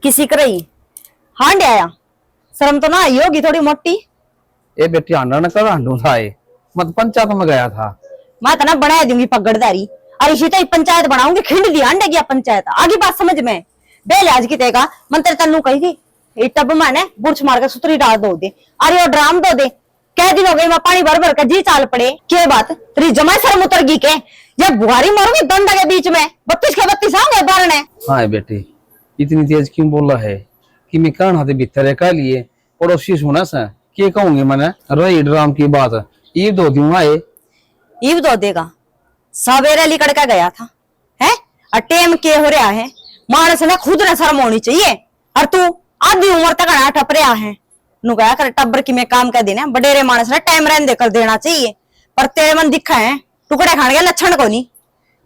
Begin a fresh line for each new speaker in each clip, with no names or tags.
किसी कर रही हांड आया शर्म तो ना आई होगी थोड़ी मोटी।
ए बेटी हांडा न कर हांडू था ये मत पंचायत में गया था।
मैं तो ना बना दूंगी पगड़दारी। अरे इसी तो पंचायत बनाऊंगी खिंड दी हांडे गया पंचायत आगे बात समझ में बेल आज की तेगा मंत्र तन्नू कही थी ये टब मैंने बुर्च मार के सुतरी डाल दो दे। अरे वो ड्राम दो दे कै दिन हो गए मैं पानी भर भर के जी चाल पड़े के बात तेरी जमाई शर्म उतर गई के जब बुहारी मारूंगी दंड के बीच में 32 के 32 आऊंगे बारने।
हाँ बेटी इतनी तेज क्यों बोल रहा है कि मैं कान हाथे भीतर का लिए पड़ोसी सुना सा के कहूंगे मैंने रही ड्राम की बात ईद दो दूं आए
ईद दो देगा सवेरे लिकड़ के गया था है और टेम के हो रहा है मानस ने खुद न शर्म होनी चाहिए और तू आधी उम्र तक ना ठप रहा है नु कहा कर टब्बर की मैं काम कर देना बडेरे मानस ने टाइम रहने देकर देना चाहिए पर तेरे मन दिखा है टुकड़े खाने के लक्षण को नहीं।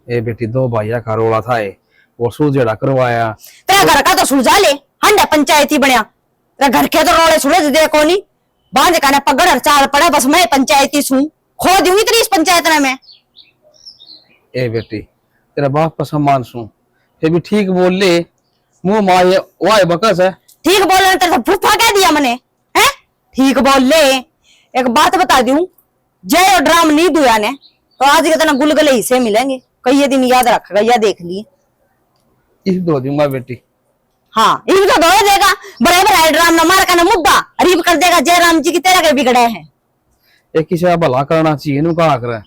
ए बेटी दो भाइया का रोला था वो सूझेड़ा करवाया
तेरा घर का तो सुलझा ले हंडा पंचायती बनया तेरा घर के तो रोले सुलझ दे को नहीं बांध का पगड़ चाल पड़ा बस मैं पंचायती सू खो दूंगी तेरी इस पंचायत ने मैं।
ए बेटी तेरा बाप का सम्मान सू फिर भी ठीक बोल ले मुंह माए वाए बकस है
ठीक बोल रहे तेरे तो फूफा कह दिया मैंने है ठीक बोल ले। एक बात बता दूं जय और ड्राम नहीं दुआ ने तो आज के तना गुलगले हिस्से मिलेंगे कई दिन याद रखेगा या देख लिए
इस दो दूंगा बेटी।
हाँ इनको दो देगा बराबर है ड्राम न मार का न मुद्दा अरीब कर देगा जयराम जी की तेरा के बिगड़े हैं
एक किसी का भला करना चाहिए नु कहा करे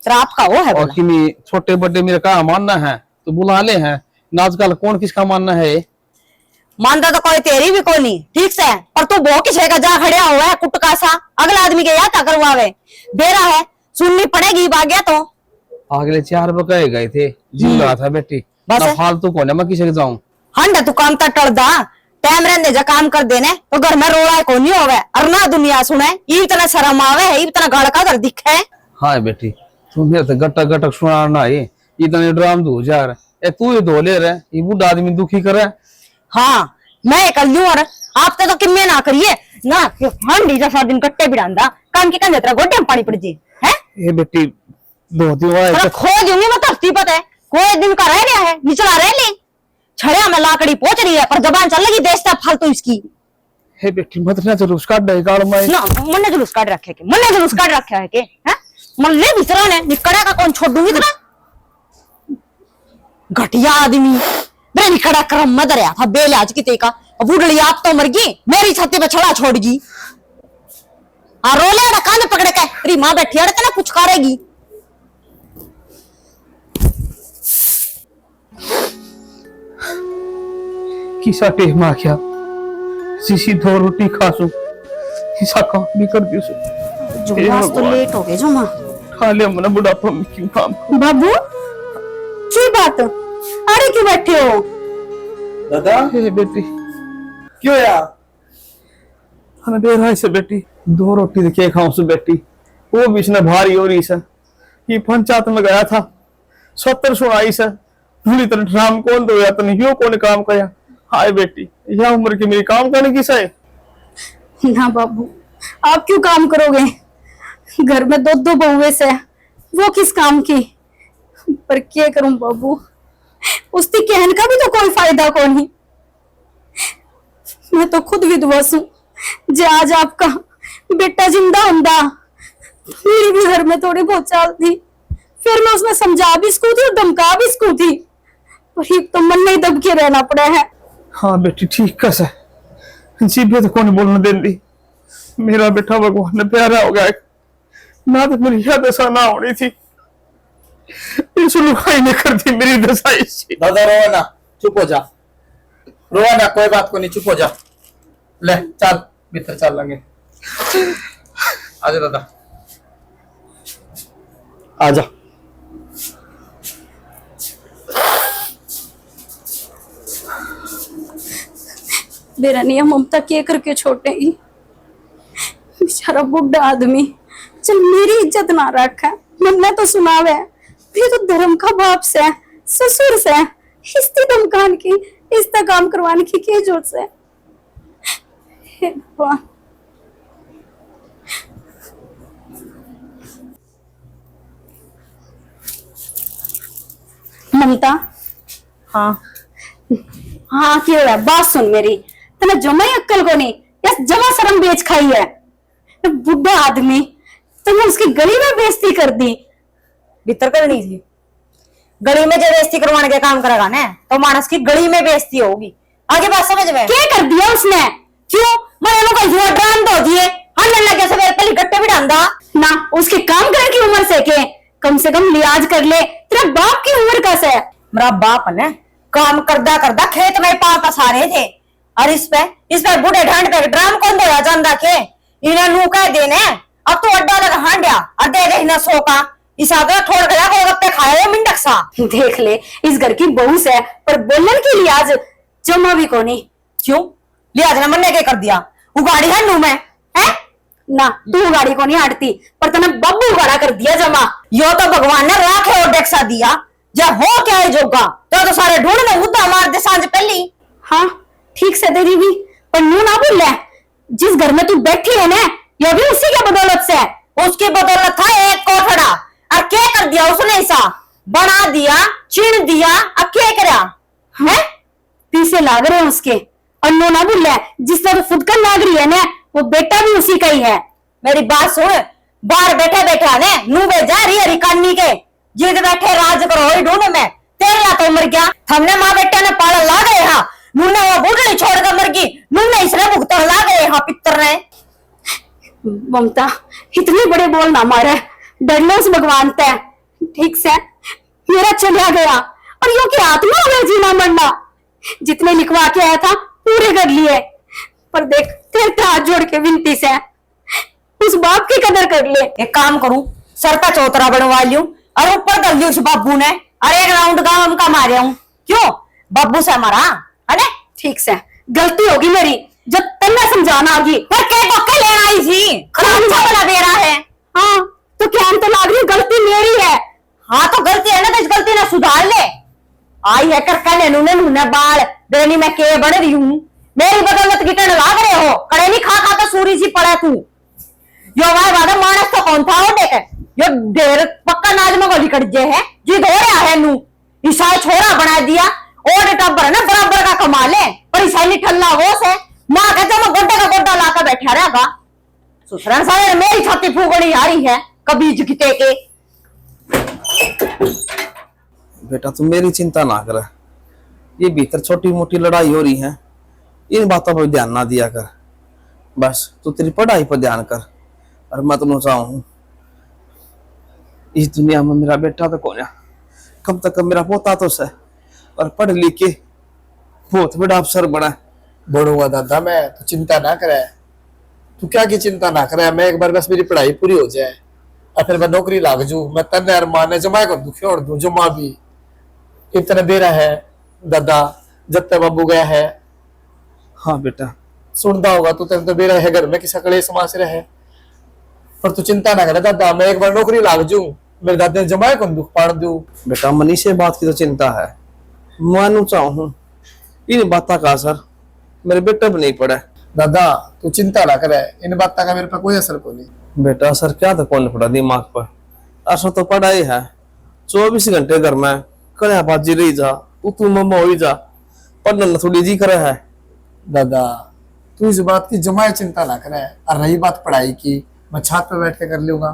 तेरा आपका वो है
और कि छोटे बड़े मेरे का मानना है तो बुला ले हैं ना आजकल कौन किसका मानना है
मानता तो कोई तेरी भी कोई नहीं ठीक से पर तू वो किसी का जा खड़िया हुआ है कुटका सा अगला आदमी के याद करवावे दे रहा है सुननी पड़ेगी बाग्या तो
अगले 4 बकाए गए थे जी रहा था बेटी
बस
ना फालतू को ना मैं किसी के जाऊं
हंडा तू काम तक टल दा टाइम रहने जा काम कर देने तो घर में रोला को नहीं होवे और ना दुनिया सुने ये इतना शर्म आवे है इतना गड़का कर दिखे।
हाँ बेटी तू मेरे तो गटक गटक सुनाना है इतने ड्राम 2000 ए तू ही दो ले रहे ये बूढ़ा आदमी दुखी करे।
हाँ मैं कर लूं और आप तो किम्मे ना करिए ना हंडी जैसा दिन कट्टे बिड़ांदा काम के कंधे तेरा गोटे में पानी पड़ जी है
ए बेटी दो दिन
खो दूंगी मैं धरती पता है कोई दिन का रह रहा है निचला रह ले छड़िया में लाकड़ी पहुंच रही है पर जबान चल लगी देश फालतू इसकी।
हे बेटी मत ना जुलूस काट दे गाल में
ना मन्ने जुलूस काट रखे के मन्ने जुलूस काट रखा है के हैं मन ले बिसरा ने निकड़ा का कौन छोड़ दूंगी तेरा घटिया आदमी मेरे निकड़ा क्रम मत रहा था बेलाज की तेका बूढ़ी आप तो मर गई मेरी छाती पे छड़ा छोड़ गई आ रोले कान पकड़ के तेरी मां बैठी अड़के ना पुचकारेगी।
किसा टेम आ गया सीसी 2 रोटी खासू किसा काम भी कर दियो सो
जुमास तो लेट हो गए जुमा
खा ले मन बुढ़ापा में क्यों काम
बाबू की बात अरे क्यों बैठे हो
दादा हे बेटी
क्यों यार
हमें दे रहा है से बेटी 2 रोटी देखे खाऊं से बेटी वो भी इसने भारी हो रही से ये पंचायत में गया था 70 सुनाई से पूरी तरह ड्राम कौन दो या तो नहीं यो कौन काम किया हाय बेटी यह उम्र की मेरी काम करने की सही
ना बाबू आप क्यों काम करोगे घर में 2 बहुए से वो किस काम की पर क्या करूं बाबू उसकी कहन का भी तो कोई फायदा को नहीं मैं तो खुद विधवा हूं जे आज आपका बेटा जिंदा हुंदा मेरी भी घर में थोड़ी बहुत चाल थी फिर मैं उसमें समझा भी इसको थी और धमका भी इसको थी पर एक तो मन नहीं दब के रहना पड़ा है।
हाँ बेटी ठीक कस है जीभे तो कौन बोलने देती मेरा बेटा भगवान ने प्यारा हो गया ना तो मेरी यह दशा ना होनी थी इस लुगाई ने कर दी मेरी दशा इसी।
दादा रोवा ना चुप हो जा रोवा ना कोई बात को नहीं चुप हो जा ले चल भीतर चल लेंगे आजा दादा आजा
मेरा नियम ममता के करके छोटे ही बेचारा बुढ़ा आदमी चल मेरी इज्जत ना रखा मन तो सुनावे ये तो धर्म का बाप से ससुर से इस्ती धमकान की इसका काम करवाने की क्या जरूरत से। हे भगवान ममता
हाँ
हाँ क्यों है, बात सुन मेरी, तने जमा ही अक्कल को नहीं या जमा शर्म बेच खाई है। बुढ़ा आदमी, तुमने उसकी गली में बेइज्जती कर दी।
भीतर करनी थी, गली में जब बेइज्जती करवाने के काम करेगा ना तो मानस की गली में बेइज्जती होगी। आगे बात समझ में?
क्या कर दिया उसने?
क्यों मैंने को युवा ड्राम दो दिए, हमें लगे सवेरे पहले गट्टे भी डांदा
ना उसके काम करे की उम्र से के, कम से कम लिहाज कर ले, तेरा बाप की उम्र का से।
मेरा बाप ने काम करदा करदा खेत में पाल पसा रहे थे, और इस पे बूढ़े ढंड पे ड्राम कौन देगा जानदा के इन्हें नू कह देने अब तो अड्डा लगा हांडिया और दे दे ना सो का इस आगे छोड़ गया गोलगप्पे खाए वो मिंडक सा।
देख ले इस घर की बहू से, पर बोलन की लिहाज जमा भी कोनी।
क्यों लिहाज ना मन्ने के कर दिया, उगाड़ी है नू में है
ना, तू गाड़ी को नहीं हटती, पर तने बब्बू गाड़ा कर दिया जमा।
यो तो भगवान ने राखे और डेक्सा दिया, जब हो क्या है जोगा तो सारे ढूंढने मुद्दा मार दे सांझ पहली।
हाँ ठीक से दे दीदी, पर नू ना भूल ले, जिस घर में तू बैठी है ना ये भी उसी के बदौलत से है।
उसकी बदौलत था एक कोठड़ा, और क्या कर दिया उसने, ऐसा बना दिया छीन दिया, अब क्या करा है?
पीछे लाग रहे हैं उसके, और नू ना भूल ले, जिस तरह फुदकर लाग रही है ना वो बेटा भी उसी का ही है।
मेरी बात सुन, बाहर बैठे बैठा ने नू भेजा रही हरी कानी के, जिद बैठे राज करो ढूंढ में तेरा तो मर गया, हमने माँ बेटे ने पाला ला गए हाँ, नूने वो बूढ़ी छोड़कर मर गई, नूने इसने भुगतान ला गए हाँ पितर ने।
ममता इतने बड़े बोल ना मारे, डर लो उस भगवान ते। ठीक से मेरा चला गया और यो की आत्मा में जीना मरना, जितने लिखवा के आया था पूरे कर लिए, पर देख तेरे हाथ जोड़ के विनती से उस बाप की कदर कर ले।
एक काम करूं, सर का चौतरा बनवा लूं और ऊपर कर लियो उस बाबू ने, और एक राउंड गांव का मारे हूं, क्यों बाबू से हमारा है?
ठीक से गलती होगी मेरी, जब तन्ना समझाना होगी।
पर के पक्के लेना आई थी, खराब बना दे रहा है।
हाँ तो क्या तो लाग रही गलती मेरी है।
हाँ तो गलती है ना, तो इस गलती ना सुधार ले। आई है कर कल नूने बाल देनी में के बढ़ रही हूँ, मेरी बदौलत गिटन लाग रहे हो, कड़े नहीं खा खा तो सूरी सी पड़ा तू। यो भाई वादा मानस तो कौन था वो देख, यो ढेर पक्का नाज में गोली कट जे है जी धो रहा है नू, ईसा छोरा बना दिया और टब्बर ना बराबर का कमा ले, पर ईसा नहीं ठल्ला वो से माँ कहते मैं गोड्डे का गोड्डा लाकर बैठा रहेगा। सुसरन सारे मेरी छाती फूकनी आ रही है कभी जुगते के।
बेटा तू मेरी चिंता ना कर, ये भीतर छोटी मोटी लड़ाई हो रही है, इन बातों पर ध्यान ना दिया कर, बस तू तेरी पढ़ाई पर ध्यान कर। और मैं तुम्हें चाहूँ इस दुनिया में मेरा बेटा तो कौन है, कम तक मेरा पोता तो है, और पढ़ लिख के बहुत बड़ा अफसर बना।
बढ़ूंगा दादा मैं, तो चिंता ना करे, तू क्या की चिंता ना करे, मैं एक बार बस मेरी पढ़ाई पूरी हो जाए और फिर मैं नौकरी लाग जू, मैं तन्ने और माने जमा कर दू, छोड़ दू जमा भी इतना बेरा है दादा जब तक बाबू गया है।
हाँ बेटा
सुनता होगा तू, तेरे तो बेरा है घर में किसा कड़े समाज रहे, पर तू चिंता ना करे दादा, मैं एक बार नौकरी लाग जू, मेरे दादा ने जमाए कर दू पाड़ दू।
बेटा मनीष से बात की तो चिंता है, मानू चाहूँ इन बातों का असर मेरे बेटे पर नहीं पड़ा।
दादा तू चिंता ना करे, इन बातों का मेरे पर कोई असर को नहीं।
बेटा असर क्या तो कौन पड़ा दिमाग पर, असर तो पड़ा ही है। 24 घंटे घर में कड़िया बाजी रही जा, तू मम्मा हो जा, पढ़ना थोड़ी जी करे है।
दादा तू इस बात की जमाए चिंता ना करे, और रही बात पढ़ाई की, मैं छात पे बैठ के कर लूंगा।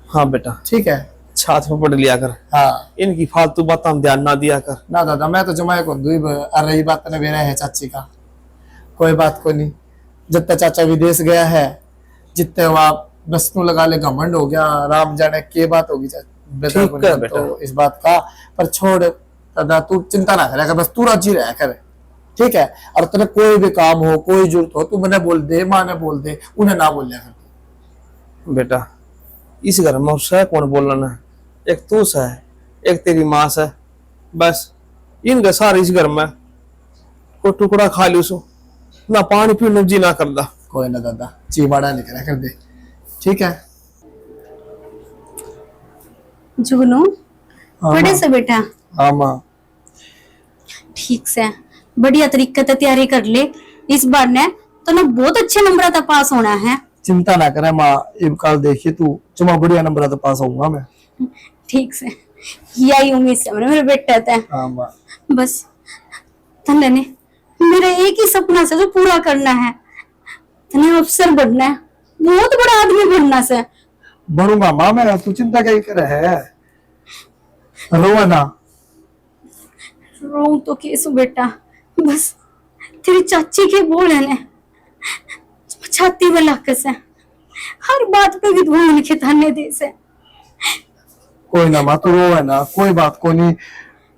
हाँ बेटा
ठीक है,
छात पे पढ़ लिया कर,
हाँ
इनकी फालतू बात हम ध्यान ना दिया कर।
ना दादा मैं तो जमाए को दूई, और रही बात ने बेरा है चाची का, कोई बात को नहीं, जब तक चाचा विदेश गया है, जितने वहां बस्तू लगा ले घमंड हो गया, राम जाने के बात होगी बेटा को नहीं, तो इस बात का पर छोड़ दादा, तू चिंता ना करे, बस तू राजी रह कर, ठीक है। और तेरे कोई भी काम हो, कोई जरूरत हो, तू मैंने बोल दे, माँ ने बोल दे, उन्हें ना बोल कर।
बेटा इस घर में है कौन बोलना है, एक तू है, एक तेरी माँ है, बस इनका सारे इस घर में कोई टुकड़ा खा ली उसो ना, पानी पीने जी ना करदा।
कोई ना दादा ची बड़ा नहीं करा कर दे, ठीक है।
जुगनू बड़े से बेटा,
हाँ माँ
ठीक से बढ़िया तरीके से तैयारी कर ले, इस बार ने तो ना बहुत अच्छे नंबर तक पास होना है।
चिंता ना करे माँ, एक काल देखिए तू, चुमा बढ़िया नंबर तो पास होऊंगा मैं।
ठीक से यही उम्मीद से मेरे बेटा था।
हाँ माँ।
बस तन्ने ने मेरा एक ही सपना से जो पूरा करना है, तन्ने अफसर बनना है, बहुत बड़ा आदमी बनना से।
बनूंगा माँ मैं, तू चिंता क्या कर रहा है? रोवा ना।
रो तो कैसु बेटा, बस तेरी चाची के बोल है ने छाती में लाके से हर बात पे विधवा लिखे थाने दे से।
कोई ना माँ, तू रोवा ना, कोई बात को नहीं,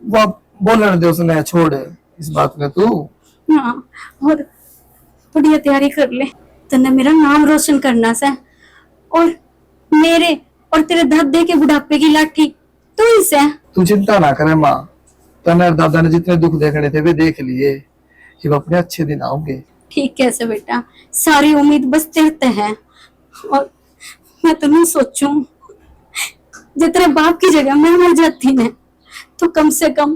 वो बोलने दे उसने, छोड़ इस बात में तू।
हाँ, और बढ़िया तैयारी कर ले, तन्ने मेरा नाम रोशन करना से, और मेरे और तेरे दादे के बुढ़ापे की लाठी तू ही से।
तू चिंता ना करे माँ, तने दादा ने जितने दुख देखने थे वे देख लिए, अब अपने अच्छे दिन आओगे।
ठीक है से बेटा, सारी उम्मीद बस तेरे पे है। और मैं तो नहीं सोचूं जो तेरे बाप की जगह मैं मर जाती ने, तो कम से कम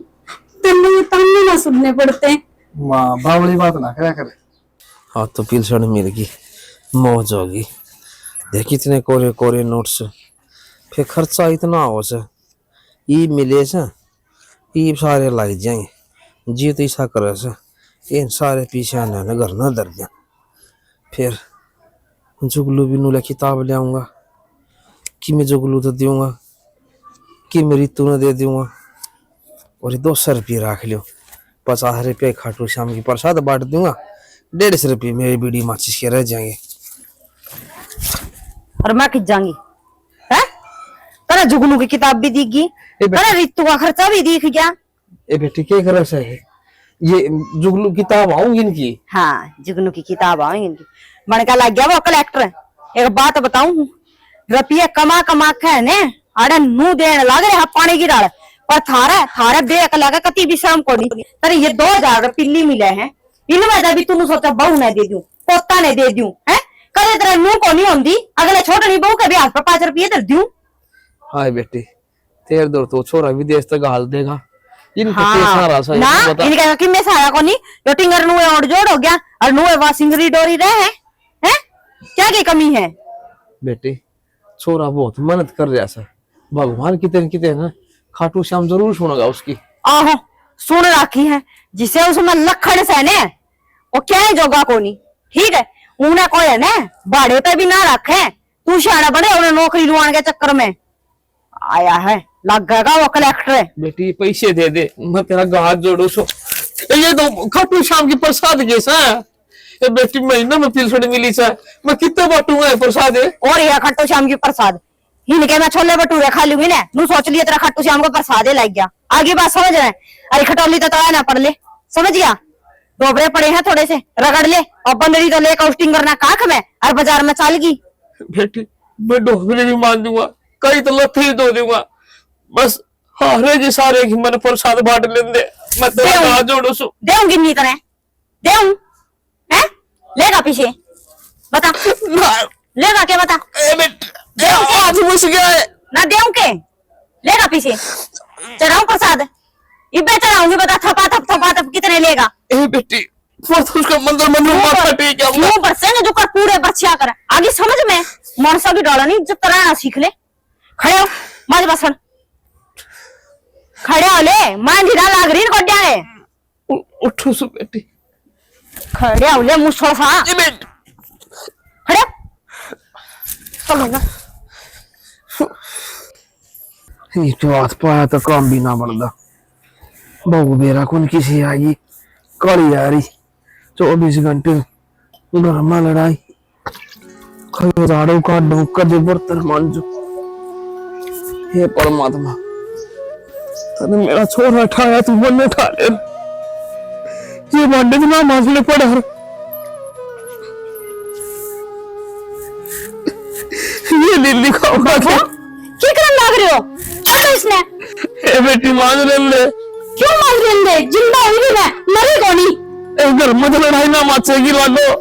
तन्ने ये ताने ना सुनने पड़ते।
माँ बावली बात ना करा करे।
हाँ तो पिलसण मिल गई, मौज होगी। देख इतने कोरे कोरे नोट्स, फिर खर्चा इतना हो से ये मिले से ये सारे लाई जाएंगे, जी तो ऐसा करे से इन सारे पीछे आने न घर न दर दिया। फिर जुगलू बिनू ले किताब ले आऊंगा कि मैं जुगलू तो दूंगा कि मेरी तू न दे दूंगा, और 200 रुपये रख लियो, 50 रुपये खाटू श्याम की प्रसाद बांट दूंगा, 150 रुपये मेरी बीड़ी माचिस के रह जाएंगे।
और मैं खिंच जाऊंगी है। तेरा जुगनू की किताब भी दिखगी, तेरा रितु का खर्चा भी दिख गया।
ए बेटी क्या कर रहा है? ये जुगलू किताब आऊंगी इनकी।
हाँ, जुगनू की किताब आएंगी इनकी। बनका लग गया वो कलेक्टर। एक बात बताऊं, रुपये कमा कमा के ने अरे नू देने लग रहे पानी की डाल, पर थारा थारा देख लगा कति भी शर्म को नहीं। तेरे ये 2000 पिल्ली मिले हैं, इनमें भी तू सोचा बहू ने दे दूं, पोता ने दे दूं है, कदे तेरा मुंह को नहीं होंगी, अगले छोटे बहू के भी हाथ पर 5 रुपये दे दूं।
हाय बेटी, तेरे दो तो छोरा विदेश तक हाल देगा। इनका
हाँ,
सारा सा
ना इनका कि मैं सारा को नहीं, यो टिंगर नुए और जोड़ हो गया और नुए वासिंगरी डोरी रहे हैं, क्या की कमी है?
बेटी छोरा बहुत मेहनत कर रहा है, भगवान कितने ना खाटू श्याम जरूर सुनेगा उसकी।
आहो सुन रखी है, जिसे उसमें लखन से ने वो क्या है जोगा को नहीं, ठीक है उन्हें कोई है ना बाड़े पे भी ना रखे, तू शाना बने उन्हें नौकरी लुआने के चक्कर में आया है, लग गएगा वो कलेक्टर है।
बेटी पैसे दे दे, मैं तेरा हाथ जोड़ू सो। ये तो खाटू श्याम की प्रसाद जैसा है। ये बेटी महीना में पिलसड़ी मिली सा, मैं कितना बांटूंगा प्रसाद है?
और यह खट्टू श्याम की प्रसाद इनके मैं छोले भटूरे खा लूंगी ना, नू सोच लिया तेरा खट्टू श्याम को प्रसाद लग गया। आगे बात समझ रहे हैं? अरे खटौली तो आया ना पड़ ले, समझ गया? डोबरे पड़े हैं थोड़े से रगड़ ले, और बंदरी तो ले काउस्टिंग करना काख में और बाजार में चाल गई।
बेटी मैं डोबरे भी मान दूंगा, कई तो लत्थे ही धो दूंगा, बस हारे जी सारे की मन प्रसाद बांट लेंदे, मैं तेरा हाथ जोड़ू सो।
देऊंगी नहीं तरह देऊं है, लेगा पीछे बता, लेगा क्या बता?
हाथ मुस गया है
ना देऊं के, लेगा पीछे चढ़ाऊं प्रसाद, इब्बे चढ़ाऊंगी, बता थपा थप कितने लेगा?
ए बेटी उसका मंदिर माथा टेक आऊंगा।
मुंह पर से जो कर पूरे बच्चा कर आगे समझ में मरसा की डॉलर नहीं, जो तरह सीख ले। खड़े हो मज बसन, खड़े हो ले, मान ढीला लाग रही को है।
उठो सो बेटी,
खड़े हो ले मुझो सा, खड़े चलो ना।
ये तो हाथ पाया तो काम भी ना बनता। बहु मेरा कौन किसी आई काली आ रही 24 घंटे घर में लड़ाई, खड़े झाड़ू काटू कदे बर्तन मांजू। हे परमात्मा तने मेरा छोरा उठाया, तू मन उठा ले, ये भांडे तो ना मांजने पड़े। ये लिल्ली खाऊंगा क्या?
क्या करने लग रहे हो? छोड़ो इसने।
ए बेटी मांज ले।
क्यों मांग रहे हैं? जिंदा हुई भी मैं, मरी कोनी।
ए घर में तो लड़ाई ना माचेगी लागो।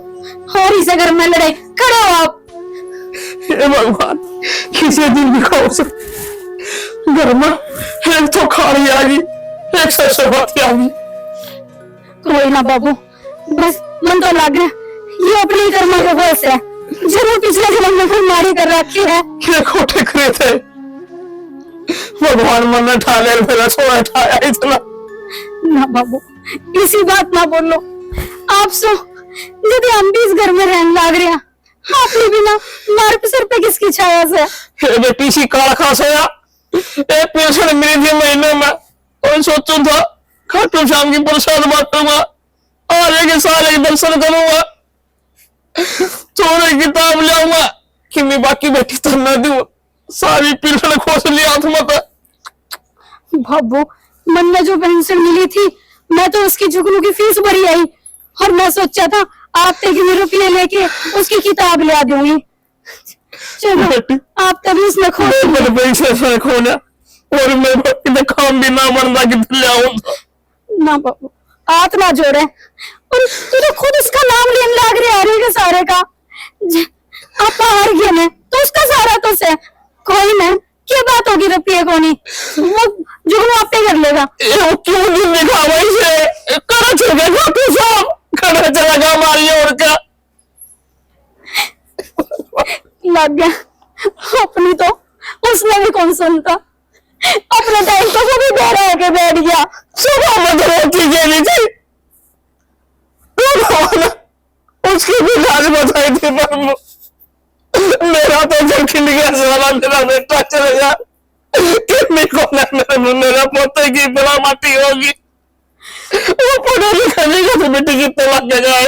और इसे घर में लड़ाई खड़े हो आप।
हे भगवान किसी दिन भी खाओ से घर में एक तो खाड़ी आ गई, एक सरसवाती आ गई।
कोई ना बाबू, बस मन तो लग रहा ये अपनी कर्म का फल है, जरूर पिछले जन्म में कोई मारी कर रखी है।
क्या खोटे करे थे
भगवान मन ने ठा ले मेरा छोरा ठाया इतना।
ना बाबू इसी बात ना बोलो। आप सो यदि हम भी इस घर में रहने लग रहे हैं, आपने बिना मार पे सर पे किसकी छाया से?
हे बेटी सी काला खास होया ए पेंशन मिली थी महीने में और सोचूं था खाटू शाम की प्रसाद बांटूंगा और एक सारे के दर्शन करूंगा छोरे किताब लाऊंगा कि मैं बाकी बेटी तो न दूं सारी पिलसन खोस लिया हाथ मत।
बाबू मन में जो पेंशन मिली थी मैं तो उसकी जुगनू की फीस भरी आई और मैं सोचा था आप तक रुपये लेके उसकी किताब ले दूंगी। चलो आप तभी उसने खो
मेरे पैसे से खोना और मैं इधर काम भी ना बनता कि ले आऊं
ना बाबू हाथ ना जोड़े। और तू तो खुद उसका नाम लेने लग रहे आ के सारे का। आप हार गए ना तो उसका सारा तो से कोई ना क्या बात होगी रुपये को नहीं वो जुगनू आप पे कर लेगा।
ये क्यों नहीं दिखा भाई से करो चलेगा खाटू शाम खड़ा चलेगा मारियो और क्या
लग गया अपनी तो उसने भी कौन सुनता अपने टाइम तो वो भी बेरा होके बैठ गया।
सुबह में तो रोटी देनी थी उसकी भी लाज बताई थी पर मेरा तो जब खिल गया साला मेरा बेटा चले गया कितनी कौन है मेरा पोते की बड़ा माटी होगी वो पढ़ा लिखा नहीं तो बेटी कितने लग जाए।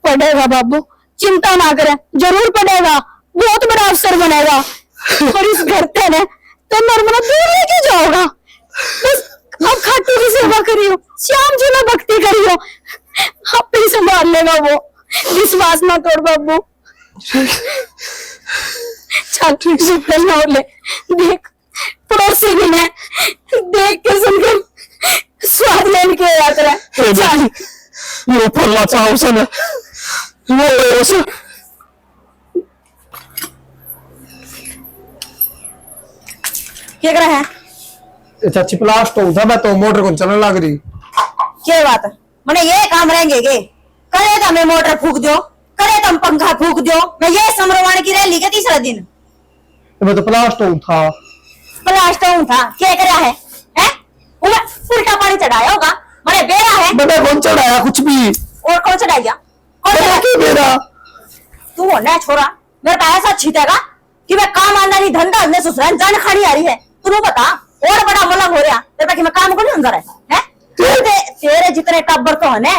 पढ़ेगा बाबू चिंता ना करें जरूर पढ़ेगा बहुत बड़ा अफसर बनेगा और इस घर पे ने तो नर्मदा दूर लेके जाओगा। बस अब खाटू की सेवा करियो श्याम जी ने भक्ति करियो आप ही संभाल लेगा वो विश्वास ना तोड़ बाबू। चल ठीक से ना ले देख पड़ोसी भी ने देख के सुनकर स्वाद लेने के याद रहे।
वो पढ़ना चाहो सने वो उसे
क्या कर रहा है?
चाची प्लास्ट हो था मैं तो मोटर को चलने लग रही।
क्या बात है मैंने ये काम रहेंगे गे करे तो हमें मोटर फूक दो करे तो हम पंखा फूक दो। मैं ये समरवाण की रैली के तीसरा दिन
मैं तो प्लास्ट हो था
प्लास्ट हूं था क्या करा है हैं उल्टा पानी चढ़ाया होगा मैंने बेरा है
बेटा कौन चढ़ाया कुछ भी
और कौन चढ़ा गया कौन
बेटा
चढ़ा
क्यों मेरा
तू हो ना छोरा मेरे पास ऐसा छीतेगा कि मैं काम आना नहीं धंधा हमने ससुराल जान खानी आ रही है तू बता और बड़ा मलंग हो रहा तेरे पास मैं काम को नहीं अंदर है तेरे जितने टब्बर तो है ना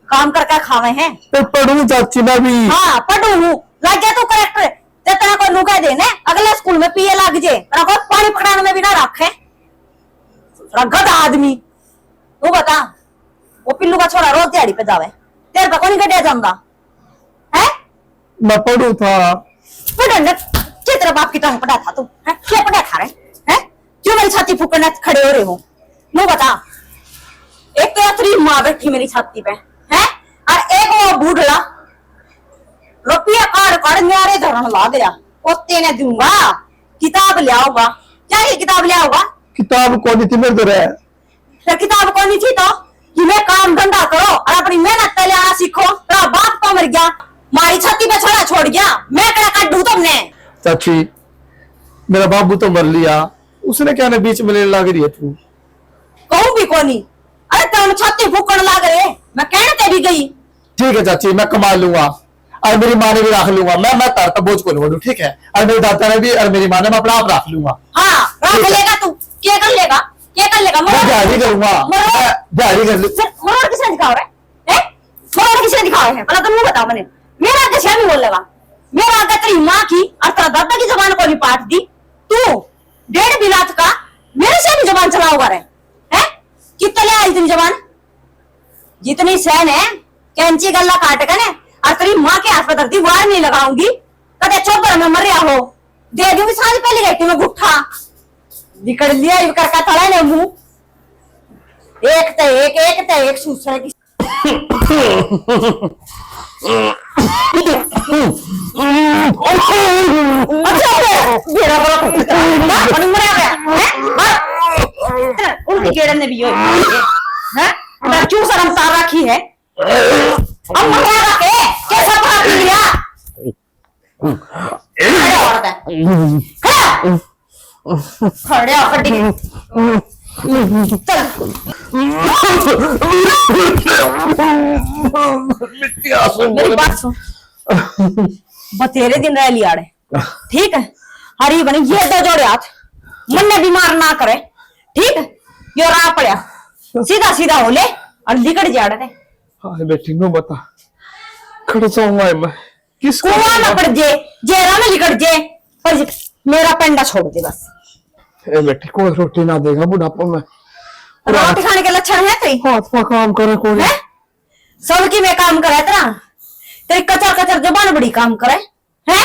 काम करके खावे हैं
पढ़ू चाची मैं भी
हाँ पढ़ू हूँ लग गया तू करेक्टर तेरा को नुका देने अगले स्कूल में पिए लग जे तेरा को पानी पकड़ाने में भी ना रखे गधा आदमी तू बता वो पिल्लू का छोरा रोज दिहाड़ी पे जावे तेरे पे कौन गड्ढा जमदा है
मैं पढ़ू था
पढ़ने तेरा बाप की टांग पड़ा था तू है क्या पढ़ा था रे है क्यों मेरी छाती फूकने खड़े हो रहे हो नो बता एक तो तेरी माँ बैठी मेरी छाती पे है और एक वो बूढ़ा रुपया काट न्यारे धरन ला गया पोते ने दूंगा किताब ले आओगा क्या ये किताब ले आओगा
किताब कौन थी मेरे तो रहे
तो किताब कौन थी तो कि मैं काम धंधा करो और अपनी मेहनत पहले आना सीखो तेरा बाप तो मर गया मारी छाती पे छड़ा छोड़ गया मैं क्या काटू तुमने
चाची मेरा बाबू तो मर लिया उसने क्या ना बीच में लेने लग रही है तू
कहूं भी कोनी अरे तुम छाती फूकण लग रहे मैं कहने ते भी गई
ठीक है चाची मैं कमा लूंगा और मेरी माँ ने भी रख लूंगा मैं तार का बोझ को लूंगा ठीक है और मेरे दादा ने भी और मेरी माँ ने मैं अपना आप रख लूंगा
हाँ रख लेगा तू क्या कर लेगा
मैं जारी करूंगा मैं जारी कर लूँ
मरोड़ किसने दिखाओ है मरोड़ किसने दिखाओ है पहले तुमने बताओ मैंने मेरा आगे से भी बोल लेगा मेरा आगे तेरी माँ की और तेरा दादा की जबान को नहीं पाट दी तू 1.5 बिलात का मेरे से भी जबान चलाओगा रे है कितने ले आई तेरी जबान जितनी सहन है कैंची गल्ला काट कर और तेरी माँ के हाथ पर धरती वार नहीं लगाऊंगी कदे चौधर में मर हो दे दूंगी सांझ पहले गई मैं गुट्ठा निकल लिया करका थड़ा ने मुंह एक ते एक सूसर की उनकी केड़न ने भी क्यों शर्म तार रखी है अब मरा रखे कैसा भाग लिया खड़े होकर चल मेरी बात सुन, बतेरे दिन रह लिया रे, ठीक है। हरी बनी ये दो जोड़े हाथ मन ने बीमार ना करे, ठीक है। यो रहा पड़ा सीधा सीधा हो ले और लिकड़ जा रहे।
हाँ बेटी नो बता खड़ जाऊंगा मैं किसको
कुआं में पड़ जे जेरा में लिकड़ जे पर मेरा पेंडा छोड़ दे बस।
ए बेटी कोई रोटी ना देगा बुढ़ापा में,
रोटी खाने के लक्षण है तेरी?
हाथ पर काम करे कोई
है सबकी में काम करे तेरा, तेरी कचर कचर जबान बड़ी काम करे है।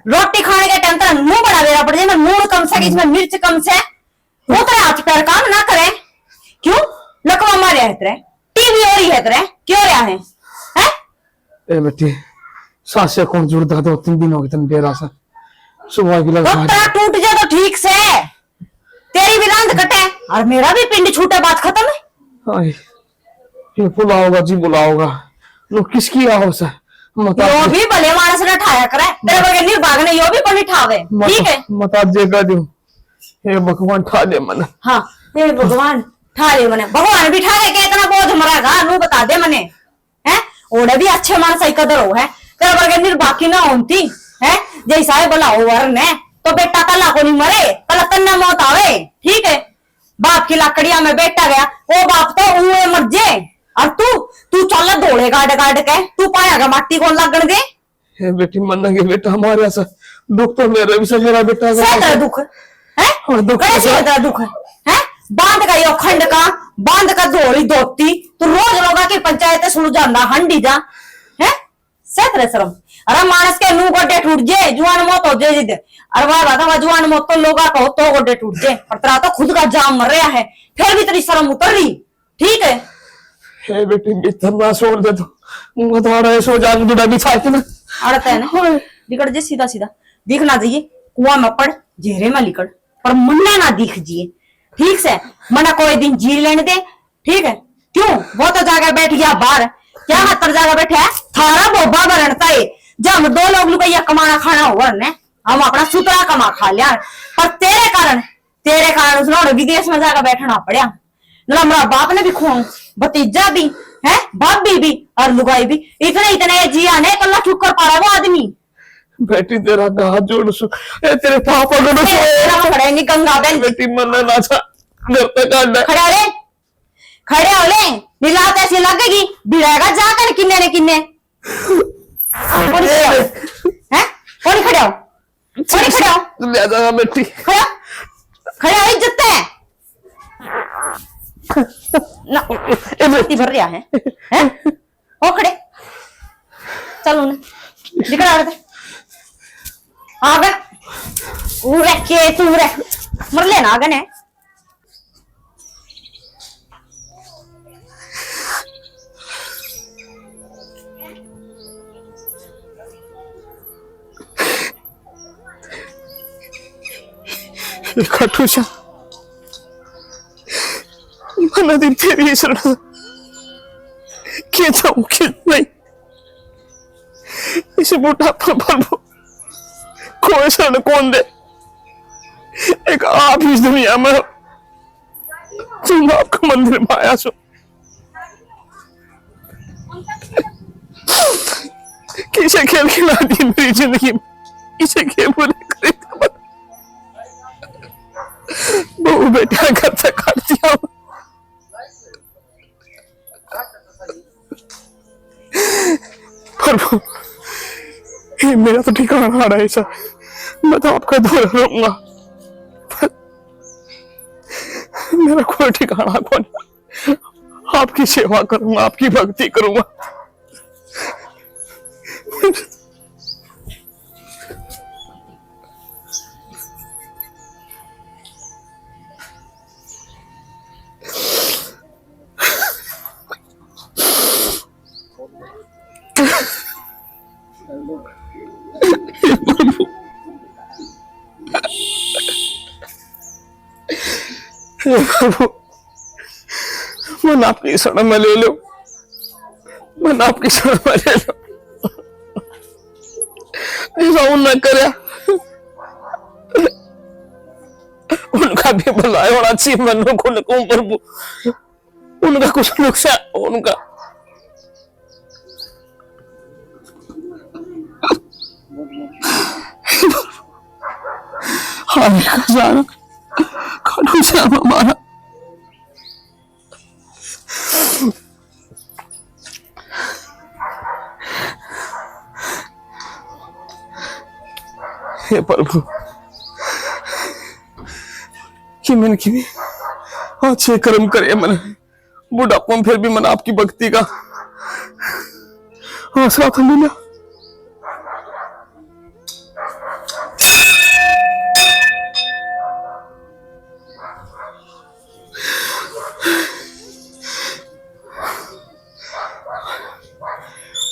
रोटी खाने के टाइम तेरा मुंह बड़ा बेरा पड़ जाए, मुंह कम से इसमें मिर्च कम से, वो तेरा हाथ पैर काम ना करे। क्यों लकवा मारे है तेरे, टीवी हो रही है तेरे, क्यों रहा है?
ए बेटी सासे कौन जुड़ता 2-3 दिन हो गए तन बेरा से सुबह की लगा
तेरा टूट जाए तो ठीक से, तेरी भी रांद कटे और मेरा भी पिंड छूटे, बात खत्म है।
हाय ये बुलाओगा जी बुलाओगा लो किसकी आओ से मत
यो भी भले मानस ने ठाया करे, तेरे बगैर निर्भाग ने यो भी कोनी ठावे, ठीक है।
मत जेगा दो हे भगवान ठा दे मन।
हाँ हे भगवान ठा ले मने, भगवान भी ठा ले के इतना बोझ मरेगा नू बता दे मने है। ओड़े भी अच्छे मानस ही कदर हो है, तेरे बगैर निर्भाग की ना होती है। जैसा है बोला हो वर ने तो बेटा कला को नहीं मरे, कल तन्ना मौत आवे, ठीक है। बाप की लाकड़िया में बेटा गया, वो बाप तो उए मर जे, और तू चल दौड़े गाड़ गाड़ के, तू पायागा माटी कौन लगन दे।
हे बेटी मन के बेटा हमारे ऐसा दुख तो मेरे भी से मेरा बेटा
का दुख है,
दुख
कैसे दुख है? बांध का यो खंड का बांध का धोड़ी धोती तो रोज लोगा की पंचायत सुन जाना हंडी जा है सैतरे शर्म। अरे मानस के मुंह गोडे टूट जे जुआन मौत हो जे जिद, अरे वाह बाबा जुआन मौत तो लोगा को तो गोडे टूट जे, पर तेरा तो खुद का जाम मर रहा है, फिर भी तेरी शर्म उतर रही, ठीक है।
हे बेटी बिस्तर ना छोड़ दे तो मताड़ा ऐसो जान बुढ़ा बिछा के ना
अड़ता है ना लिकड़ जे सीधा सीधा दिख ना जाइए, कुआं में पड़ जेरे में लिकड़ पर मुन्ना ना दिख जिए, ठीक से। मना कोई दिन जी लेने दे, ठीक है। क्यों वो तो जाकर बैठ गया बाहर, क्या हतर जाकर बैठे है थारा बोबा बरनता है। जब हम 2 लोग रुपया कमाना खाना हुआ ने हम अपना सुतरा कमा खा लिया, पर तेरे कारण उसने विदेश में जाकर बैठना पड़ा। ना हमारा बाप ने भी खुआऊ, भतीजा भी है, भाभी भी और लुगाई भी, इतने जिया ने कल्ला ठुकर पा रहा वो आदमी।
बेटी तेरा हाथ जोड़ सु ए तेरे पापा को
तेरा खड़ेंगे गंगा बहन
बेटी मन ना छा घर पे काट
खड़े हो ले नीलात ऐसी लगेगी बिड़ेगा जाकर किन्ने ने किन्ने कौन खड़े हो
ले जा बेटी
खड़े हो इज्जत है ना इज्जत भर रहा है हो खड़े चलो ना निकल आ रहे आगन उरे के तू रे मर लेना आगन है
खाटूशा मन दिन तेरी शरण क्या नहीं इसे बुढ़ापा पर कोई शरण कौन दे, एक आप इस दुनिया में तुम आपका मंदिर में आया सो किसे खेल खिला दी मेरी जिंदगी में, किसे खेल बोले करे बहु बेटा घर से काट दिया प्रभु ये मेरा तो ठिकाना आ रहा है ऐसा, मैं तो आपका दूर रहूंगा, मेरा कोई ठिकाना कौन, आपकी सेवा करूंगा, आपकी भक्ति करूंगा। मन आपकी शरण में ले लो, मन आपकी शरण में ले लो, ऐसा न करे उनका भी भला होना चाहिए मनु को लकूं प्रभु, उनका कुछ नुकसान उनका हमें खजाना खाटू श्याम हमारा हे प्रभु कि मैंने कि अच्छे कर्म करे मैंने बुढ़ापा में फिर भी मैंने आपकी भक्ति का आसरा था मिला।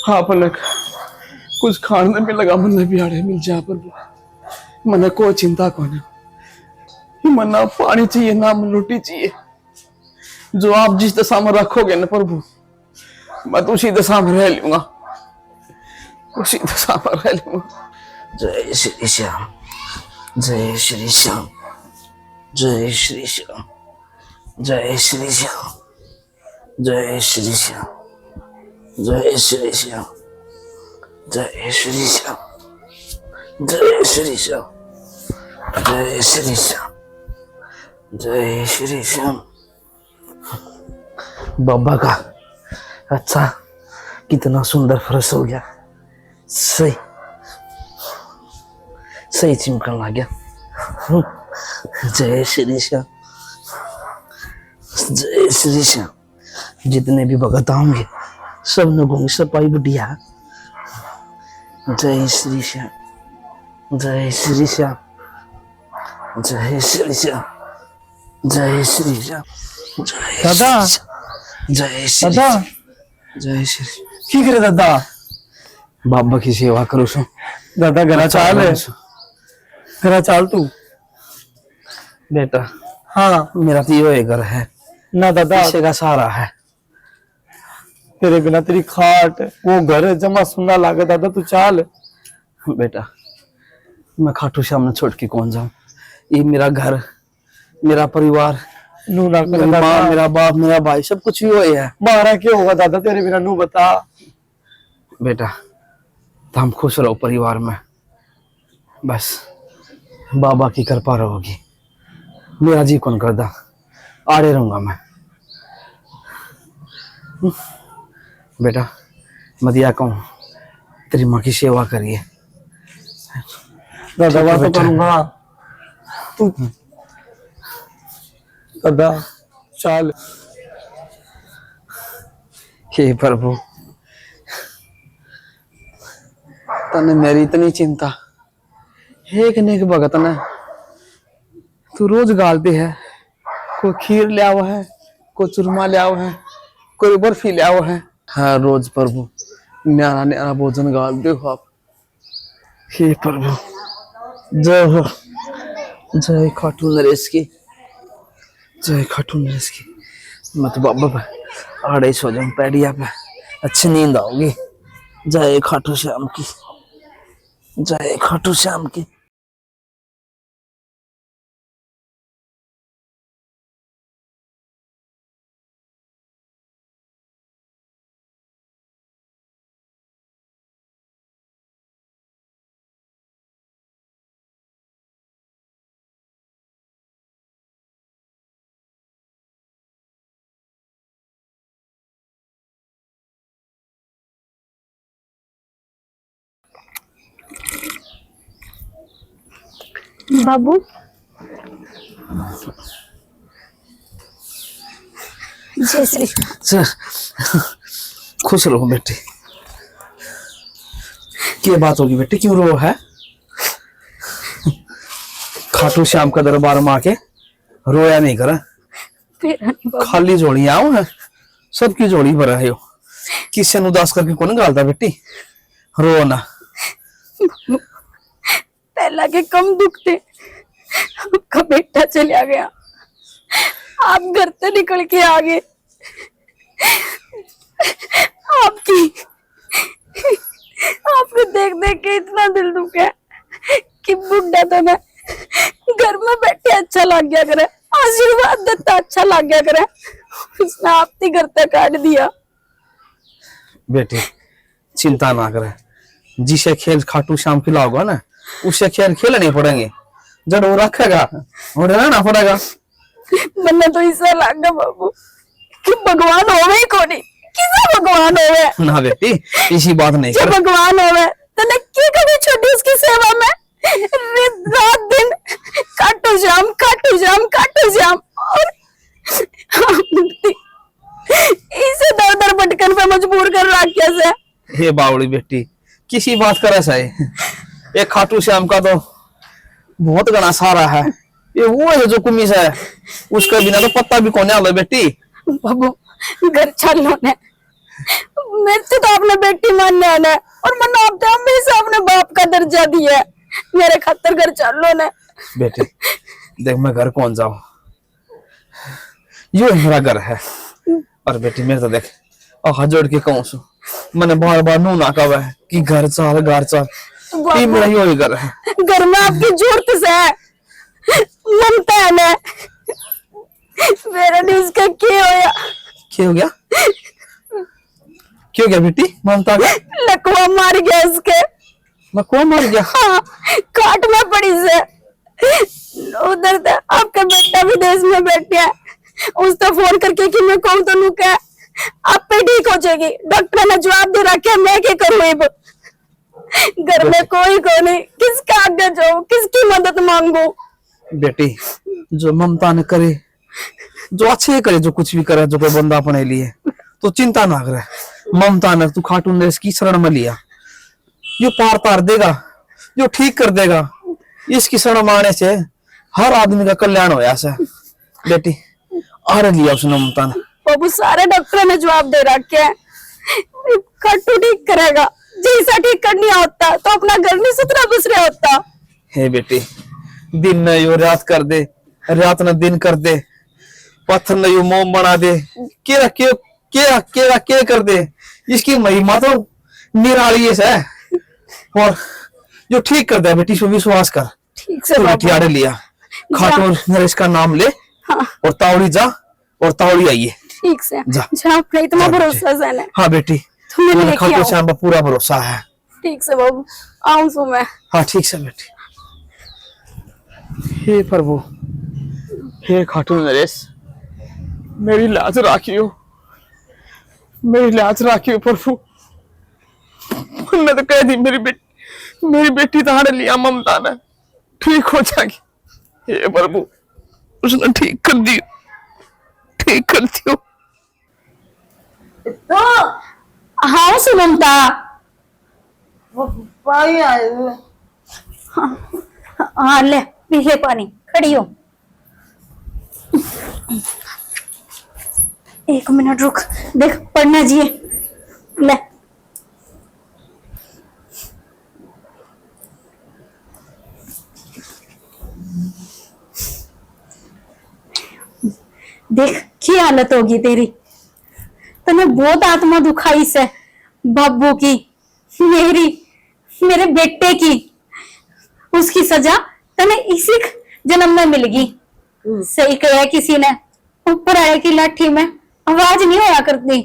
हाँ पलक कुछ खाने में लगा मन भी आड़े मिल जा प्रभु, मन कोई चिंता कौन है, मन ना पानी चाहिए ना मन रोटी चाहिए, जो आप जिस दशा में रखोगे ना प्रभु मैं तो उसी दशा में रह लूंगा, उसी दशा में रह लूंगा।
जय श्री श्याम, जय श्री श्याम, जय श्री श्याम, जय श्री श्याम, जय श्री श्याम, जय श्री श्याम, जय श्री श्याम, जय श्री श्याम, जय श्री श्याम, जय श्री श्याम। बाबा का अच्छा कितना सुंदर फर्श हो गया, सही सही चिमकन लग गया। जय श्री श्याम, जय श्री श्याम। जितने भी भगत आएंगे सब लोगों की सफाई बढ़िया। जय श्री श्याम, जय श्री श्याम, जय श्री श्याम, जय श्री श्याम,
दादा
जय श्री
दादा
जय श्री।
की करे दादा?
बाबा की सेवा करो सो
दादा घरा चाल है, घरा चाल तू।
बेटा
हाँ
मेरा तो ये घर है
ना दादा,
पीछे का सहारा है।
तेरे बिना तेरी खाट वो घर जमा सुनना लागे दादा, तू चाल।
बेटा मैं खाटू श्याम ने छोड़ के कौन जाऊं, ये मेरा घर मेरा परिवार,
नू ना करे
मेरी माँ
दादा,
मेरा बाप मेरा भाई सब कुछ भी वही है।
मारा क्यों होगा दादा तेरे बिना, नू बता।
बेटा तो हम खुश रहो परिवार में, बस बाबा की कृपा रहोगी, मेरा जी कौन करदा आड़े रहूंगा मैं। बेटा मैं दिया कहूँ तेरी माँ की सेवा करिए।
दादा बात तो करूंगा तू, दादा चाल।
हे प्रभु तने मेरी इतनी चिंता, एक नेक भगत ने तू रोज गालती है, कोई खीर ले आओ है, कोई चूरमा ले आओ है, कोई बर्फी ले आओ है, हर रोज प्रभु न्यारा न्यारा भोजन गालते हो आप। हे प्रभु जय हो, जय खाटू नरेश की, जय खाटू नरेश की। मैं तो बाबा पे आड़े सो जाऊं पैडिया पे, अच्छी नींद आओगी। जय खाटू श्याम की, जय खाटू श्याम की।
बाबू जय श्री
सर खुश रहो बेटी। क्या बात होगी बेटी, क्यों रो है? खाटू श्याम का दरबार में आके रोया नहीं करा,
मेरा नहीं बाबू,
खाली जोड़ी आओ है, सबकी जोड़ी भरा है। किसी ने उदास करके कौन गालता बेटी, रो ना।
पहला के कम दुख थे, आपका बेटा चला गया, आप घर से निकल के आ गए, आपको देख देख के इतना दिल दुखा है कि बुढ़ा तो ना घर में बैठे अच्छा लग गया करे, आशीर्वाद देता अच्छा लग गया करे। उसने आपती करते काट दिया।
बेटी चिंता ना करे, जिसे खेल खाटू श्याम खिलाओगा ना उसे खेल खेलने पड़ेंगे, जब वो रखेगा वो रहना पड़ेगा।
मैंने तो ऐसा लगा बाबू कि भगवान होवे ही कोनी, किसा भगवान होवे।
ना बेटी इसी बात नहीं
जो
कर।
भगवान होवे तो ने की कभी छोड़ी उसकी सेवा में, रात दिन काटो जाम काटो जाम काटो जाम, और इसे दर दर भटकन पे मजबूर कर रहा कैसे।
हे बावड़ी बेटी किसी बात कर ऐसा है, एक खाटू श्याम का तो बहुत घना सारा है, ये वो है जो कुमिस है, उसके बिना तो पत्ता भी कोने आलो बेटी।
बाबू घर चलो ने, मेरे से तो आपने बेटी मानने आना है, और मैंने आप तो हमेशा अपने बाप का दर्जा दिया है, मेरे खातर घर चलो ने।
बेटी देख मैं घर कौन जाऊं, यो मेरा घर है। और बेटी मेरे तो देख हाथ जोड़ के कहूं सु, मैंने बार बार नू ना कहा है कि घर चल घर चल, ये मेरा यो ही घर है।
घर में आपकी जरूरत से है, ममता है ना, मेरा नहीं उसका क्या होया।
क्या हो गया, क्या हो गया बेटी ममता का?
लकवा मार गया उसके।
मैं कौन मर गया?
हाँ, काट में पड़ी से। उधर से आपका बेटा विदेश में बैठे है, उसने फोन करके कि मैं कहूँ तो नू कह आप पे ठीक हो जाएगी, डॉक्टर ने जवाब दे रखा है, मैं क्या करूँ अब। घर में कोई को नहीं, किसका आगे जाऊँ, किसकी मदद मांगू।
बेटी जो ममता ने करे, जो अच्छे करे, जो कुछ भी करे, जो कोई बंदा अपने लिए, तो चिंता ना करे। ममता ने तू खाटून ने इसकी शरण में लिया, यो पार तार देगा, यो ठीक कर देगा। इसकी शरण मारने से हर आदमी का कल्याण होया से। बेटी आरे लिया उसने ममता ने।
बाबू सारे डॉक्टर ने जवाब दे रखे है, खाटू ठीक करेगा, जैसा ठीक करनी होता तो अपना घर नहीं सुथरा दूसरे होता।
हे बेटी दिन न यो रात कर दे, रात न दिन कर दे, पत्थर न यो मोम बना दे, के कर दे। इसकी महिमा तो निराली है, और जो ठीक कर दे बेटी सो विश्वास कर।
ठीक से
तो
बाबू।
बेटी आड़े लिया खाटू नरेश का नाम ले,
हाँ।
और तावड़ी जा और तावड़ी आइए।
ठीक से
जा।
जहाँ अपने इतना
जा बेटी।
भरोसा है।
हाँ बेटी
तुम्हें
मैंने
लेके
खाटू
आओ।
श्याम पर पूरा भरोसा है।
ठीक से बाबू आऊं सो मैं।
हाँ ठीक से बेटी। हे प्रभु, हे खाटू नरेश, मेरी लाज राखियो, मेरी लाज राखियो प्रभु। मैंने तो कह दी मेरी बेटी तो हारे लिया ममता ने, ठीक हो जाएगी। हे प्रभु उसने ठीक कर दी, ठीक कर दियो।
तो
हाँ सो ममता।
पाई आए
हाँ ले पी ले पानी, खड़ी हो। एक मिनट रुक, देख पढ़ना जी ले। देख क्या हालत होगी तेरी, तने बहुत आत्मा दुखाई से बाबू की, मेरे बेटे की। उसकी सजा तने इसी जन्म में मिलेगी। सही कहा किसी ने, ऊपर आए की लाठी में आवाज नहीं होया करती।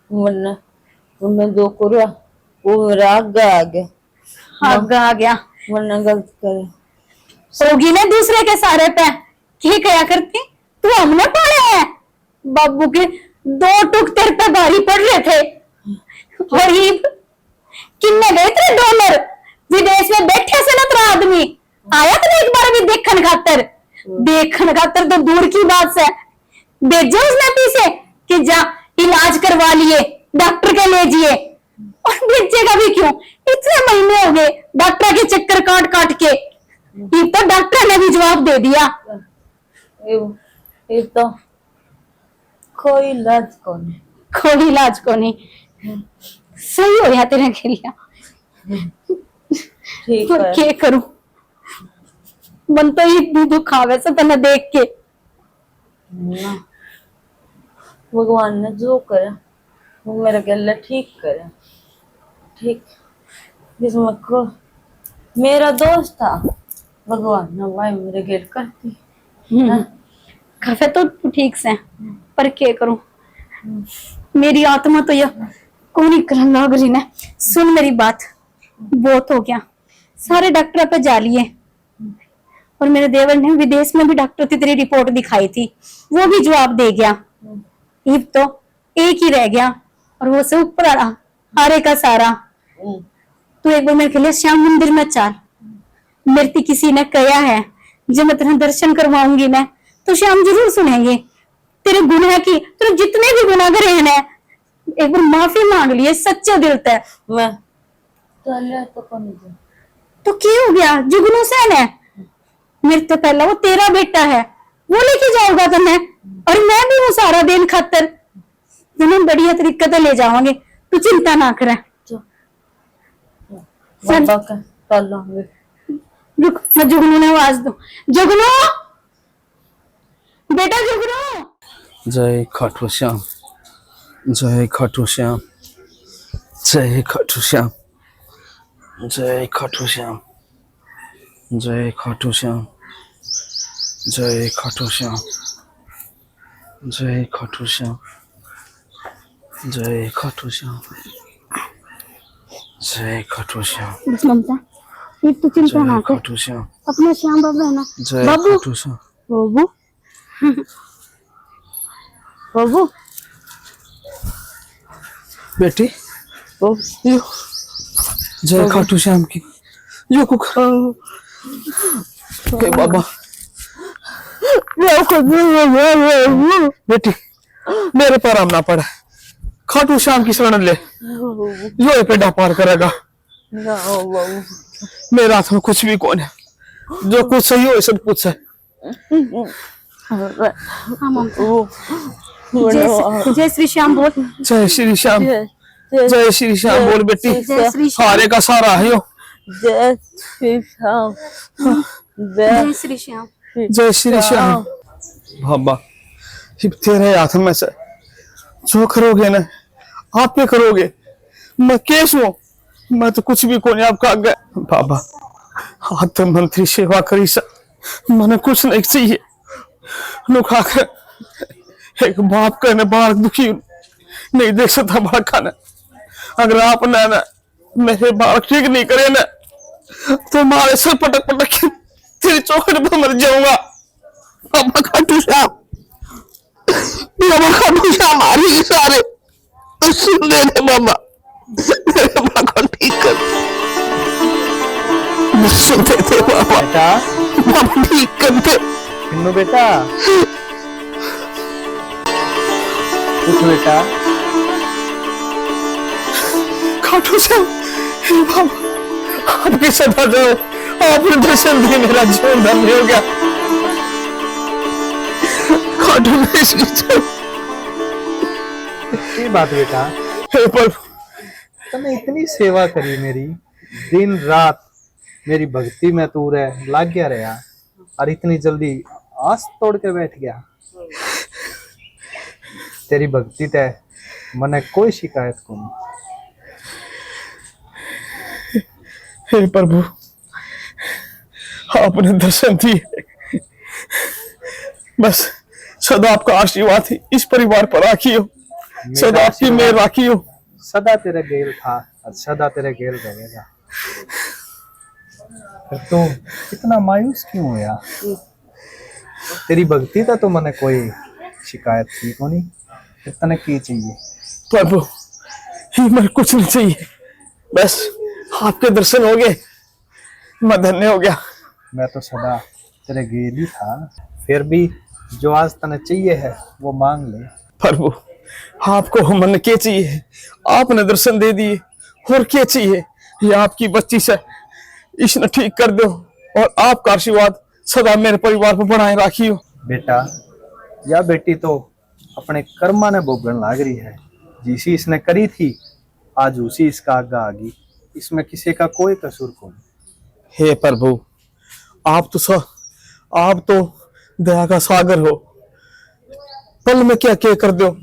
वरना दो कोरा वो मेरा आ गया वरना गलत करे
होगी ना दूसरे के सारे पे, क्या कया करती तू हमने पाले है। बाबू के 2 टुक तेरे पे भारी पड़ रहे थे। गरीब किन्ने गए थे डॉलर, विदेश में बैठे से ना तेरा आदमी आया था एक बार भी देखन खातर तो दूर की बात से भेजा उसने पीछे कि जा इलाज करवा लिए, डॉक्टर के ले जिए। और भेजेगा भी क्यों, इतने महीने हो गए डॉक्टर के चक्कर काट काट के। ये तो डॉक्टर ने भी जवाब दे दिया,
ये तो कोई इलाज को नहीं।
सही हो या तेरे के लिए।
ठीक
और
है
क्या करूं, मन तो इतनी दुख आवे से तने देख के।
ना भगवान ने जो करे वो मेरे गले ठीक करे। ठीक जिसमें को मेरा दोस्त था भगवान ना भाई मेरे गेल करती
काफे तो ठीक से पर क्या करूं, मेरी आत्मा तो यह कौन करने लग रही ने। सुन मेरी बात, बहुत हो गया, सारे डॉक्टर पे जा लिए और मेरे देवर ने विदेश में भी डॉक्टर की तेरी रिपोर्ट दिखाई थी, वो भी जवाब दे गया। अब तो एक ही रह गया और वो से ऊपर आ हारे का सारा। तू एक बार मेरे के लिए श्याम मंदिर में चल, मेरे से किसी ने कहा है जब मैं तेरा दर्शन करवाऊंगी मैं तो श्याम जरूर सुनेंगे। तेरे गुनाह की, तेरे जितने भी गुनाह करे हैं एक बार माफी मांग लिए सच्चे दिल से।
मैं चल तो कौन है
तो क्या हो गया, जुगनू सेन है मेरे तो पहला, वो तेरा बेटा है, वो लेके जाओगा तुम्हें और मैं भी हूँ सारा दिन खातर तुम्हें बढ़िया तरीके से ले जाओगे, तू चिंता ना करे।
बाबा का चल लाऊंगे।
रुक मैं जुगनू ने आवाज दूं, जुगनू बेटा जुगनू।
जय खाटू श्याम, जय खाटू श्याम, जय खाटू श्याम, जय खाटू श्याम, जय खाटू श्याम, जय खाटू श्याम, जय खाटू श्याम, जय खाटू श्याम, जय खाटू श्याम,
बस ममता ये तो चिंता ना
जय
कर,
खाटू श्याम,
अपना श्याम बाबू है ना।
जय
बाबू
खाटू श्याम।
बाबू बाबू
बेटी यो जय खाटू श्याम की यो कुक के बाबा बेटी मेरे पर आम ना पड़ा, खाटू श्याम की शरण ले, यो ये पेड़ा पार करेगा। मेरे हाथ में कुछ भी कौन है, जो कुछ सही हो सब कुछ है।
हाँ ममता जय श्री श्याम बोल,
जय श्री श्याम, जय श्री श्याम बोल बेटी,
जय श्री श्याम,
हारे का सारा है यो।
जय श्री श्याम,
जय श्री श्याम।
जय श्री श्याम। बाबा ये तेरे हाथ में से जो करोगे ना आप पे करोगे, मैं केस हूँ, मैं तो कुछ भी कोने आपका आगे। बाबा हाथ मंत्री सेवा करी सा मैंने कुछ नहीं चाहिए, नुखा कर एक बाप का न बालक दुखी नहीं देख सकता बालक का न, अगर आप ना मेरे बालक ठीक नहीं करे ना तो मारे सर पटक पटक के तेरी चौखट पर मर जाऊंगा। बाबा खाटू श्याम, बाबा खाटू श्याम आ रही सारे तो सुन ले बाबा, मेरे माँ को ठीक कर सुनते थे बाबा,
बेटा
बाबा ठीक करते।
किन्नू बेटा उठ बेटा।
खाटू श्याम हे बाबा आपकी सदा जाओ, आपने दर्शन दिए मेरा जीवन धन्य हो गया। खाटू
ये बात बेटा,
हे प्रभु
तूने इतनी सेवा करी मेरी, दिन रात मेरी भक्ति में तू रह लाग गया रहा और इतनी जल्दी आस तोड़ के बैठ गया। तेरी भक्ति ते मने कोई शिकायत को नहीं।
हे प्रभु आपने दर्शन दिए, बस सदा आपका आशीर्वाद ही इस परिवार पर राखी हो, सदा आपकी मेहर राखी हो।
सदा तेरे गेल था और सदा तेरे गेल रहेगा। फिर तू इतना मायूस क्यों हुआ? तेरी भक्ति था तो मने कोई शिकायत थी को नहीं। फिर तने की चाहिए?
प्रभु ही मेरे कुछ नहीं चाहिए, बस आपके दर्शन हो गए मैं धन्य हो गया।
मैं तो सदा तेरे गेल ही था, फिर भी जो आज तने चाहिए है वो मांग ले।
प्रभु आपको मन के चाहिए, आपने दर्शन दे दिए, और क्या चाहिए? ये आपकी बच्ची से इसने ठीक कर दो और आपका आशीर्वाद सदा मेरे परिवार पर बनाए राखियो।
बेटा या बेटी तो अपने कर्मा ने भोगन लाग रही है, जिसी इसने करी थी आज उसी इसका आगा आ गई, इसमें किसी का कोई कसूर को नहीं।
हे प्रभु आप तो दया का सागर हो, पल में क्या क्या कर दो।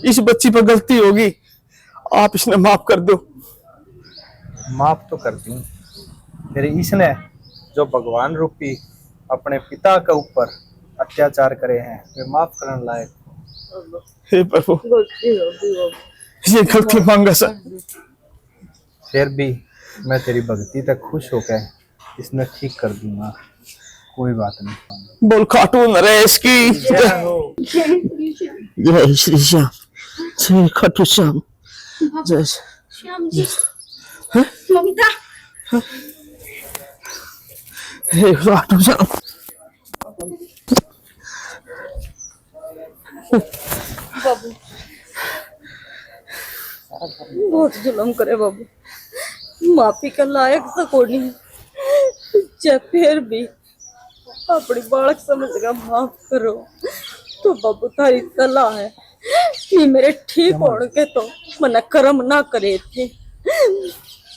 इस बच्ची पर गलती होगी, आप इसने माफ कर दो।
माफ तो कर दूं, फिर इसने
जो भगवान रूपी अपने पिता के ऊपर अत्याचार करे हैं वे माफ करने लायक।
हे प्रभु, ये गलती मांगा सर।
फिर भी मैं तेरी भक्ति तक खुश होकर इसमें ठीक कर दूंगा, कोई बात नहीं।
बोल खाटू नरेश की जय श्री श्याम, जय खाटू श्याम, जय
श्याम जी, ममता,
हे खाटू श्याम।
बाबू बहुत जुल्म करे बाबू, माफी का लायक तो कोई नहीं, जब फिर भी अपनी बालक समझगा माफ करो। तो बाबू थारी तला है कि मेरे ठीक होने के तो मन कर्म ना करे थे।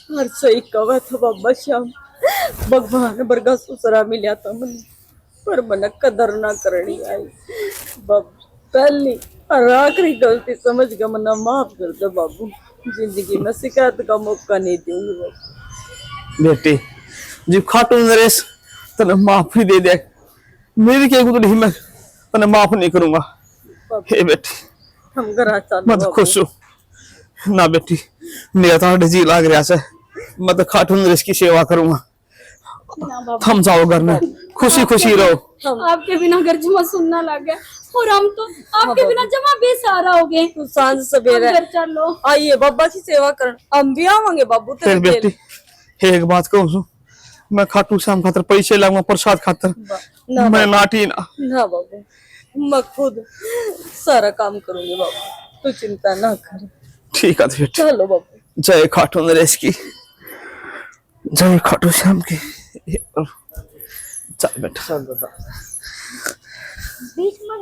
हर सही कवा था बाबा श्याम, भगवान बरगा सुसरा मिला था मन, पर मन कदर ना करनी आई। बाबू पहली और आखिरी गलती समझ गया, मना माफ कर दो बाबू, जिंदगी में शिकायत का मौका नहीं दूंगी बाबू।
बेटी जी खाटू नरेश तने माफी दे दे, मेरी क्या गुजरी मैं तने माफ नहीं करूंगा। हे बेटी
हम घर चलो
मत खुश हो ना बेटी, मेरा तो जी लाग रहा है, मैं तो खाटू नरेश की सेवा करूंगा। थम जाओ घर में, खुशी खुशी रहो।
आपके बिना घर जमा सुनना लगे और हम तो आपके बिना जमा बेसहारा हो गए।
तू सांझ सवेरे
घर चलो,
आइए बाबा की सेवा करन, हम भी आवांगे बाबू
फिर
तेरे
बेटी एक बात कहूँ, मैं खाटू श्याम खातर पैसे लाऊंगा प्रसाद खातर, मैं नाटी ना।
ना बाबू, मैं खुद सारा काम करूंगी बाबू, तू चिंता ना कर।
ठीक है बेटी,
चलो बाबू।
जय खाटू नरेश की, जय खाटू श्याम की। चल बेटा।
चल बाबा।
बीच में